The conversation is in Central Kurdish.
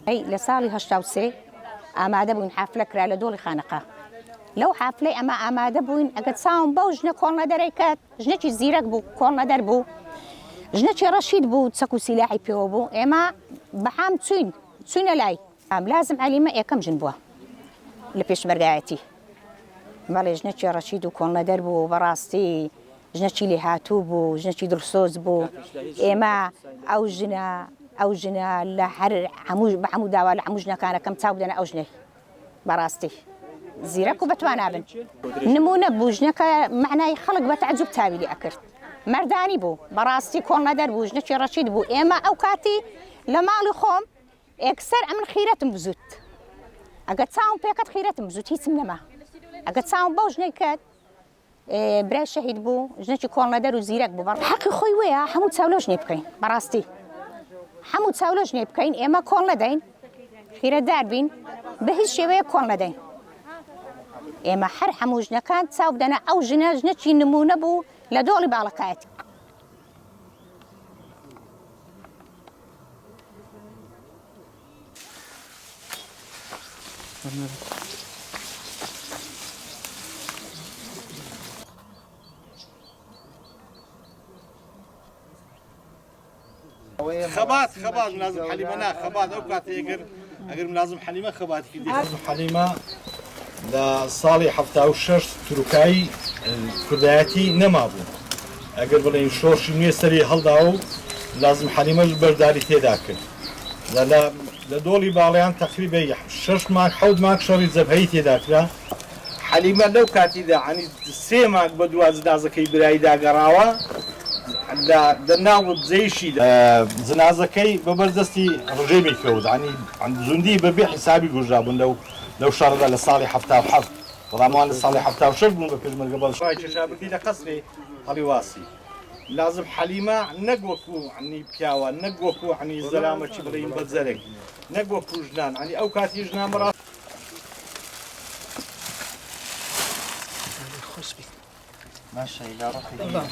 ئەی لە ساڵی هەشتا و سێ ئامادە بووین حافلە کرا لە دۆڵی خانەقا لەو حافلەی ئەمە ئامادە بووین ئەگەر چاوم بەو ژنە کۆڵنە دەرەی کات ژنێکی زیرەک بوو کۆڵنە دەر بوو ژنێکی ڕەشید بوو چەک و سیلاحی پێوە بوو ئێمە بەحام چوینە لای لازم عەلیمە یەکەم ژن بووە لە پێشمەرگایەتی بەڵێ ژنێکی ڕەشید و کۆڵنە دەر بوو بەڕاستی ژنێکی لێهاتوو بوو ژنێکی دڵسۆز بوو ئێمە ئەو ژنە لە هەر بە هەموو داوا لە هەموو ژنەکانەکەم چاو بدەنە ئەو ژنەی بەڕاستی زیرەک و بەتوانابن نمونە بوو ژنەکە معنای خەڵک بە تەعجوب تاوی لێ ئەکرد مەردانی بوو بەڕاستی کۆڵنە دەر بوو ژنێکی ڕەشید بوو ئێمە ئەو کاتی لە ماڵی خۆم ئێکسەر ئەمن خیرەتم بزوت ئەگەر چاوم پێکەت خیرەتم بزوت هیچم نەما ئەگەر چاوم بەو ژنەی کات برای شەهید بوو ژنێکی کۆڵنە دەر و زیرەک بوو حەقی خۆی وەیە هەموو چاو لەو ژنێ بکەین بەڕاستی هەموو چاو لەو ژنێ بکەین ئێمە کۆڵ نەدەین خیرەتدار بین بە هیچ شێوەیە کۆڵ نەدەین ئێمە هەر هەموو ژنەکان چاو بدەنە ئەو ژنێکی نمونە بوو لە دۆڵی باڵەکایەتی خبات ملازم حليمة نا خبات أو كات أجر ملازم حليمة خبات كذي ملازم حليمة دا صالي حفتا وشش تركاي كرداتي نمابو أجر بلين شوش ميسري هالداو لازم حليمة برداري تداكر لا لدولي باليان تقريبا شش ماك حود ماك شريط زبهي تداكرا حليمة لو كاتي دا يعني سي ماك بدواز دازكي براي دا قراوة لا ناو زيشي زنازكي ببردستي رجيمي كود يعني عند زندي ببيع حسابي جرابون لو شرد لصالح حفتا وحف ضمان لصالح حفتا وشرب من بكجمل قبل شوي شابكي لقصري هلواسي لازم حليمة نقوكو عني بكاوة نقوكو عني زلامة شبرين بزرق نقوكو جنان يعني أوقات يجنان مرات ماشي لا روحي